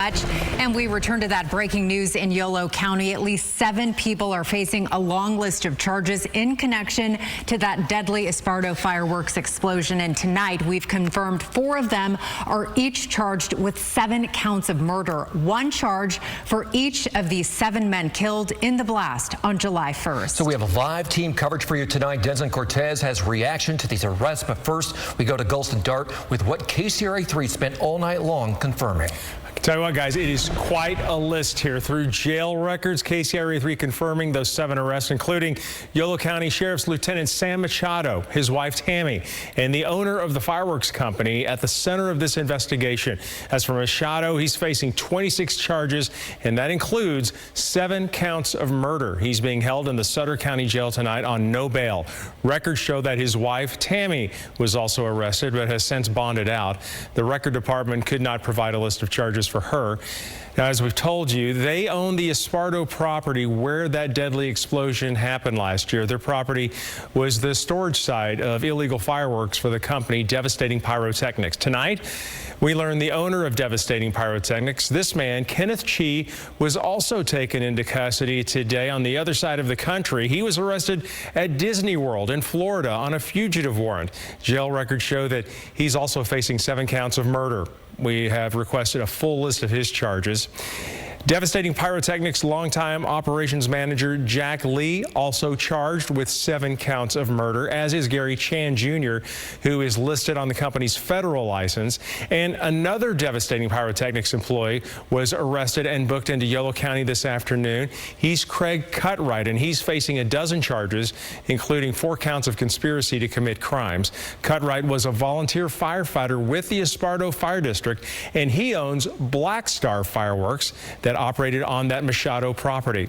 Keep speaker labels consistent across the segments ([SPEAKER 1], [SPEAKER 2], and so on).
[SPEAKER 1] And we return to that breaking news in Yolo County. At least 7 people are facing a long list of charges in connection to that deadly Esparto fireworks explosion. And tonight we've confirmed 4 of them are each charged with 7 counts of murder. 1 charge for each of these 7 men killed in the blast on July 1st.
[SPEAKER 2] So we have a live team coverage for you tonight. Denson Cortez has reaction to these arrests. But first, we go to Gulston Dart with what KCRA 3 spent all night long confirming.
[SPEAKER 3] Tell you what, guys, it is quite a list here. Through jail records, KCRA 3 confirming those 7 arrests, including Yolo County Sheriff's Lieutenant Sam Machado, his wife Tammy, and the owner of the fireworks company at the center of this investigation. As for Machado, he's facing 26 charges, and that includes 7 counts of murder. He's being held in the Sutter County Jail tonight on no bail. Records show that his wife Tammy was also arrested, but has since bonded out. The record department could not provide a list of charges for her. Now, as we've told you, they own the Esparto property where that deadly explosion happened last year. Their property was the storage site of illegal fireworks for the company Devastating Pyrotechnics. Tonight, we learned the owner of Devastating Pyrotechnics, this man, Kenneth Chi, was also taken into custody today on the other side of the country. He was arrested at Disney World in Florida on a fugitive warrant. Jail records show that he's also facing 7 counts of murder. We have requested a full list of his charges. Devastating Pyrotechnics longtime operations manager Jack Lee also charged with 7 counts of murder, as is Gary Chan Jr., who is listed on the company's federal license. And another Devastating Pyrotechnics employee was arrested and booked into Yolo County this afternoon. He's Craig Cutright, and he's facing a dozen charges, including 4 counts of conspiracy to commit crimes. Cutright was a volunteer firefighter with the Esparto Fire District, and he owns Black Star Fireworks that operated on that Machado property.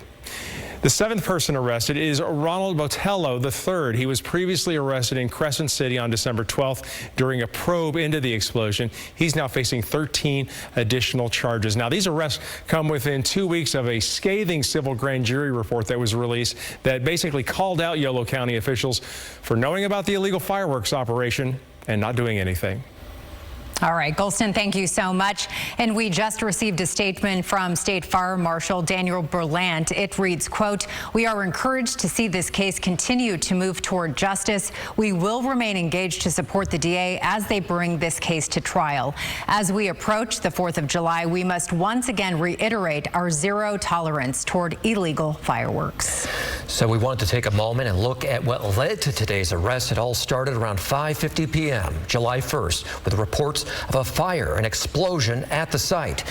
[SPEAKER 3] The 7th person arrested is Ronald Botello III. He was previously arrested in Crescent City on December 12th during a probe into the explosion. He's now facing 13 additional charges. Now, these arrests come within 2 weeks of a scathing civil grand jury report that was released that basically called out Yolo County officials for knowing about the illegal fireworks operation and not doing anything.
[SPEAKER 1] All right, Gulston, thank you so much. And we just received a statement from State Fire Marshal Daniel Berlant. It reads, quote, "We are encouraged to see this case continue to move toward justice. We will remain engaged to support the DA as they bring this case to trial. As we approach the 4th of July, we must once again reiterate our zero tolerance toward illegal fireworks."
[SPEAKER 2] So we wanted to take a moment and look at what led to today's arrest. It all started around 5:50 p.m. July 1st with reports of a fire, an explosion at the site.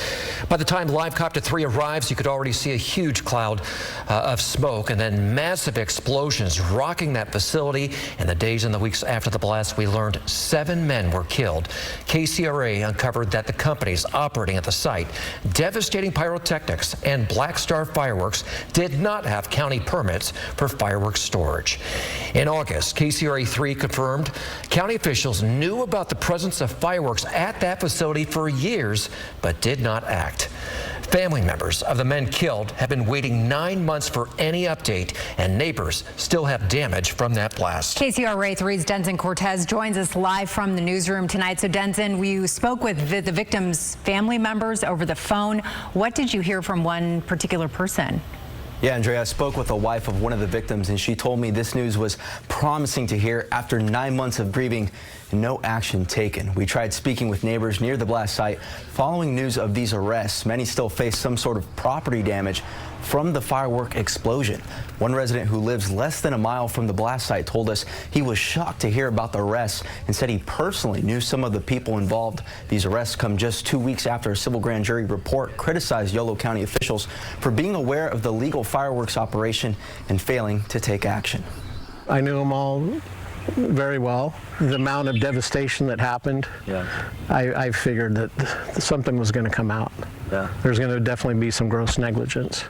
[SPEAKER 2] By the time Live Copter 3 arrives, you could already see a huge cloud of smoke and then massive explosions rocking that facility. In the days and the weeks after the blast, we learned 7 men were killed. KCRA uncovered that the companies operating at the site, Devastating Pyrotechnics and Black Star Fireworks, did not have county permits for fireworks storage. In August, KCRA 3 confirmed county officials knew about the presence of fireworks at that facility for years, but did not act. Family members of the men killed have been waiting 9 months for any update, and neighbors still have damage from that blast.
[SPEAKER 1] KCRA 3's Denson Cortez joins us live from the newsroom tonight. So, Denson, you spoke with the victims' family members over the phone. What did you hear from one particular person?
[SPEAKER 4] Yeah, Andrea, I spoke with the wife of one of the victims, and she told me this news was promising to hear after 9 months of grieving and no action taken. We tried speaking with neighbors near the blast site following news of these arrests. Many still face some sort of property damage from the firework explosion. One resident who lives less than a mile from the blast site told us he was shocked to hear about the arrests and said he personally knew some of the people involved. These arrests come just 2 weeks after a civil grand jury report criticized Yolo County officials for being aware of the legal fireworks operation and failing to take action.
[SPEAKER 5] I knew them all very well. The amount of devastation that happened, I figured that something was going to come out. There's going to definitely be some gross negligence.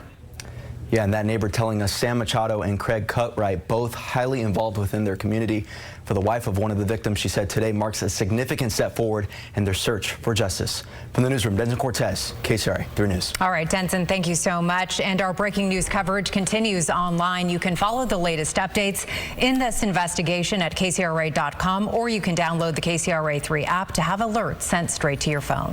[SPEAKER 4] Yeah, and that neighbor telling us Sam Machado and Craig Cutright, both highly involved within their community. For the wife of one of the victims, she said today marks a significant step forward in their search for justice. From the newsroom, Denson Cortez, KCRA 3 News.
[SPEAKER 1] All right, Denson, thank you so much. And our breaking news coverage continues online. You can follow the latest updates in this investigation at KCRA.com, or you can download the KCRA 3 app to have alerts sent straight to your phone.